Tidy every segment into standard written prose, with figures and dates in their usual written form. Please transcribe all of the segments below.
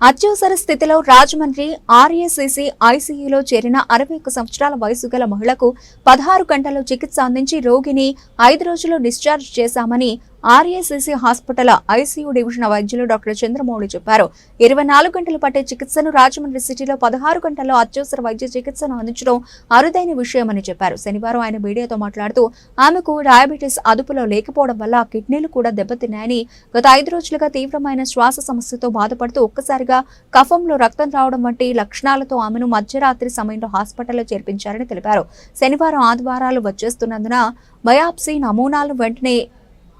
అత్యవసర స్థితిలో రాజమండ్రి ఆర్ఏసీసీ ఐసీయూలో చేరిన 61 సంవత్సరాల వయసు గల మహిళకు 16 గంటల్లో చికిత్స అందించి రోగిని 5 రోజుల్లో డిశ్చార్జ్ చేశామని ఆర్ఏసీసీ హాస్పిటల్ ఐసీయూ డివిజన్ వైద్యులు డాక్టర్ చంద్రమౌళి చెప్పారు. 24 గంటలు పట్టే చికిత్సను రాజమండ్రి సిటీలో 16 గంటల్లో అత్యవసర వైద్య చికిత్సను అందించడం అరుదైన విషయమని చెప్పారు. శనివారం ఆయన మీడియాతో మాట్లాడుతూ ఆమెకు డయాబెటీస్ అదుపులో లేకపోవడం వల్ల కిడ్నీలు కూడా దెబ్బతిన్నాయని, గత 5 రోజులుగా తీవ్రమైన శ్వాస సమస్యతో బాధపడుతూ ఒక్కసారిగా కఫంలో రక్తం రావడం వంటి లక్షణాలతో ఆమెను మధ్యరాత్రి సమయంలో హాస్పిటల్లో చేర్పించారని తెలిపారు. శనివారం ఆదివారాలు వచ్చేస్తున్నందున బయాప్సీ నమూనాలు వెంటనే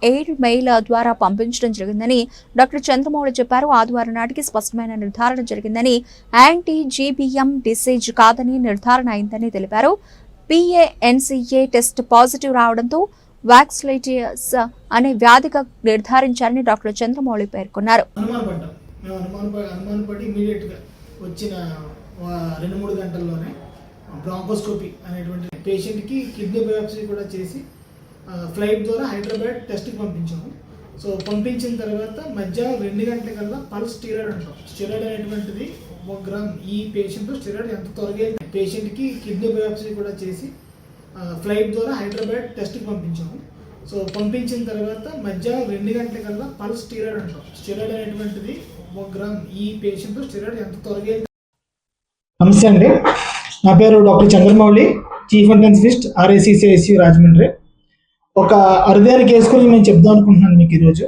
ఎయిర్ మెయిల్ ద్వారా పంపించడం జరిగిందని డాక్టర్ చంద్రమౌళి చెప్పారు. ఆదివారం నాటికి స్పష్టమైన నిర్ధారణ జరిగిందని, యాంటీ జీబీఎం డిసీజ్ కాదని నిర్ధారణ అయిందని తెలిపారు. PANCA టెస్ట్ పాజిటివ్ రావడంతో వ్యాక్సిలైటిస్ అనే వ్యాధిగా నిర్ధారించారని డాక్టర్ చంద్రమౌళి పేర్కొన్నారు. అనుమానపడి ఇమీడియట్గా వచ్చిన 2-3 గంటల్లోనే బ్రాంకోస్కోపీ అనేటువంటి పేషెంట్కి కిడ్నీ బయాప్సీ కూడా చేసి ఫ్లైట్ ద్వారా హైదరాబాద్ టెస్ట్కి పంపించాము. సో పంపించిన తర్వాత మధ్యాహ్నం 2 గంటలకల్లా పల్స్ స్టీరాయిడ్ అంటాం. స్టీరాయిడ్ అనేటువంటిది 1 గ్రామ్. ఈ పేషెంట్ స్టీరాయిడ్ ఎంత త్వరగా పేషెంట్కి కిడ్నీ బయాప్సీ కూడా చేసి ఫ్లైట్ ద్వారా హైదరాబాద్ టెస్ట్కి పంపించాము. సో పంపించిన తర్వాత మధ్యాహ్నం 2 గంటలకల్లా పల్స్ స్టీరాయిడ్ అంటాం. స్టీరాయిడ్ అనేటువంటిది 1 గ్రామ్. ఈ పేషెంట్ స్టీరాయిడ్ ఎంత త్వరగా. నమస్తే అండి, నా పేరు doctor Chandramouli, chief intensivist ఆర్ఏసీసీ ICU Rajahmundry. ఒక అరుదైన కేసు గురించి నేను చెప్దాం అనుకుంటున్నాను మీకు ఈరోజు.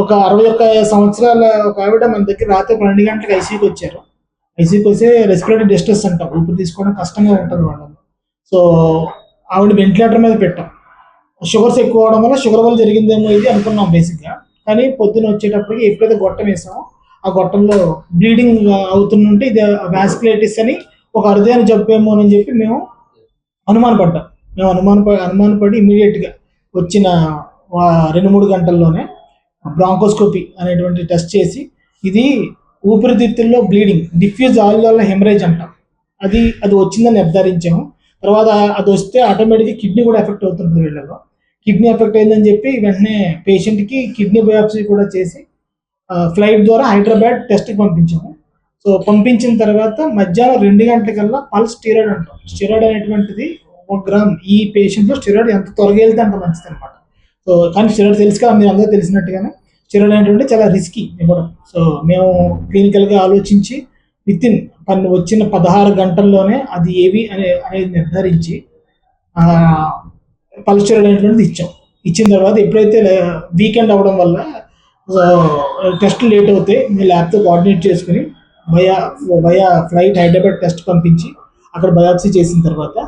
ఒక 61 సంవత్సరాల ఒక ఆవిడ మన దగ్గర రాత్రి 12 గంటలకు ఐసీయూకి వచ్చారు. ఐసీయూకి వస్తే రెస్పిరేటరీ డిస్ట్రెస్ అంటాం, ఊపిరి తీసుకోవడం కష్టంగా ఉంటుంది వాళ్ళని. సో ఆవిడ వెంటిలేటర్ మీద పెట్టాం. షుగర్స్ ఎక్కువ అవడం వల్ల షుగర్ వల్ల జరిగిందేమో ఇది అనుకున్నాం బేసిక్గా. కానీ పొద్దున వచ్చేటప్పటికి ఎప్పుడైతే గొట్టం వేసామో ఆ గొట్టంలో బ్లీడింగ్ అవుతుంటే ఇది వాస్కులైటిస్ అని ఒక అరుదైన జబ్బేమో అని చెప్పి మేము అనుమానపడ్డాం. అనుమానపడి ఇమీడియట్గా వచ్చిన 2-3 గంటల్లోనే బ్రాంకోస్కోపీ అనేటువంటి టెస్ట్ చేసి ఇది ఊపిరితిత్తుల్లో బ్లీడింగ్, డిఫ్యూజ్ ఆల్వియోలర్ హెమరేజ్ అంటాం, అది వచ్చిందని నిర్ధారించాము. తర్వాత అది వస్తే ఆటోమేటిక్గా కిడ్నీ కూడా ఎఫెక్ట్ అవుతుంది వీళ్ళలో. కిడ్నీ ఎఫెక్ట్ అయిందని చెప్పి వెంటనే పేషెంట్కి కిడ్నీ బయాప్సీ కూడా చేసి ఫ్లైట్ ద్వారా హైదరాబాద్ టెస్ట్కి పంపించాము. సో పంపించిన తర్వాత మధ్యాహ్నం 2 గంటలకల్లా పల్స్ స్టీరాయిడ్ అంటాం. స్టీరాయిడ్ అనేటువంటిది 1 గ్రామ్. ఈ పేషెంట్లో స్టీరాయిడ్ ఎంత త్వరగా వెళ్తే అంత మంచిది అనమాట. సో కానీ స్టీరాయిడ్ తెలుసు కదా, మీరు అందరూ తెలిసినట్టుగానే స్టీరాయిడ్ అనేటువంటి చాలా రిస్కీ ఇవ్వడం. సో మేము క్లినికల్గా ఆలోచించి వితిన్ వచ్చిన 16 గంటల్లోనే అది ఏవి అనేది నిర్ధారించి పల్స్ స్టీరాయిడ్ అనేటువంటిది ఇచ్చిన తర్వాత ఎప్పుడైతే వీకెండ్ అవ్వడం వల్ల టెస్ట్లు లేట్ అవుతాయి, మీ ల్యాబ్తో కోఆర్డినేట్ చేసుకుని వయా ఫ్లైట్ హైదరాబాద్ టెస్ట్ పంపించి అక్కడ బయాప్సీ చేసిన తర్వాత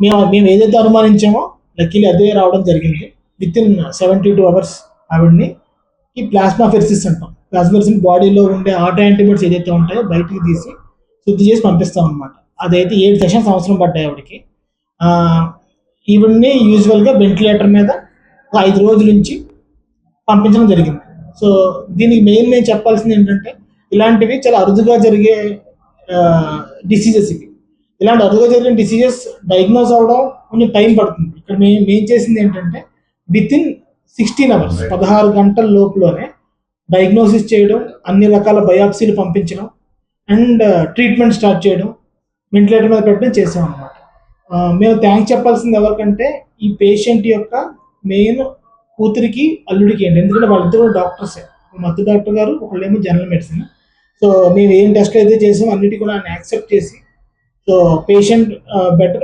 మేము ఏదైతే అనుమానించామో లక్కీలీ అదే రావడం జరిగింది. వితిన్ 72 అవర్స్ ఆవిడ్ని ఈ ప్లాస్మాఫెరిసిస్ అంటాం. ప్లాస్మాఫెరిసిస్ బాడీలో ఉండే ఆటో యాంటీబాడీస్ ఏదైతే ఉంటాయో బయటికి తీసి శుద్ధి చేసి పంపిస్తాం అనమాట. అదైతే 7 సెషన్స్ అవసరం పడ్డాయి ఆవిడకి. ఈవిడ్ని యూజువల్గా వెంటిలేటర్ మీద 5 రోజుల నుంచి పంపించడం జరిగింది. సో దీనికి మెయిన్ నేను చెప్పాల్సింది ఏంటంటే, ఇలాంటివి చాలా అరుదుగా జరిగే డిసీజెస్ ఇవి. ఇలాంటి అరుదుగా జరిగిన డిసీజెస్ డయాగ్నోస్ అవ్వడం కొంచెం టైం పడుతుంది. ఇక్కడ మేము చేసింది ఏంటంటే వితిన్ 16 అవర్స్ 16 గంటల లోపులోనే డయాగ్నోసిస్ చేయడం, అన్ని రకాల బయాప్సీలు పంపించడం అండ్ ట్రీట్మెంట్ స్టార్ట్ చేయడం, వెంటిలేటర్ మీద పెట్టడం చేసాం అనమాట. మేము థ్యాంక్స్ చెప్పాల్సింది ఎవరికంటే ఈ పేషెంట్ యొక్క మెయిన్ కూతురికి అల్లుడికి ఏంటి, ఎందుకంటే వాళ్ళిద్దరు డాక్టర్సే. మత్తు డాక్టర్ గారు, ఒకళ్ళేమో జనరల్ మెడిసిన్. సో మేము ఏం టెస్ట్ అయితే చేసామో అన్నిటి కూడా ఆయన యాక్సెప్ట్ చేసి, సో పేషెంట్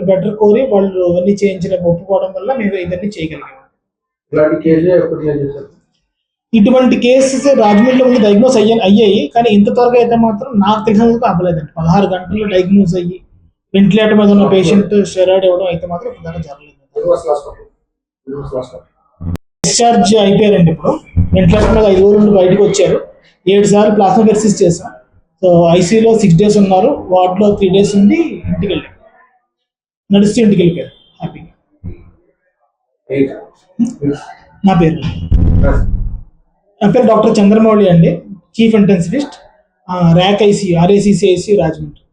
బెటర్ కోరి వాళ్ళు ఇవన్నీ చేయించడం ఒప్పుకోవడం వల్ల మేము ఇవన్నీ చేయగలిగాము. ఇటువంటి కేసెస్ రాజమండ్రిలో ముందు డయాగ్నోస్ అయ్యాయి, కానీ ఇంత త్వరగా అయితే మాత్రం నాకు తెలిసినందుకు అవ్వలేదండి. 16 గంటల్లో డయాగ్నోస్ అయ్యి వెంటిలేటర్ మీద ఉన్న పేషెంట్ స్టెరాయిడ్ ఇవ్వడం అయితే మాత్రం ఇప్పుడు జరగలేదు. డిశ్చార్జ్ అయిపోయారండి. ఇప్పుడు వెంటిలేటర్ మీద 5 రోజులు బయటకు వచ్చారు. 7 సార్లు ప్లాస్మాఫెరిసిస్ చేశాం. సో ఐసీయూలో 6 days ఉన్నారు, వార్డులో 3 days ఉండి ఇంటికి వెళ్ళారు. నడుస్తూ ఇంటికి వెళ్ళిపోయారు హ్యాపీగా. నా పేరు డాక్టర్ చంద్రమౌళి అండి, chief intensivist, rack ICU, ఆర్ఏసీసీ ICU Rajahmundry.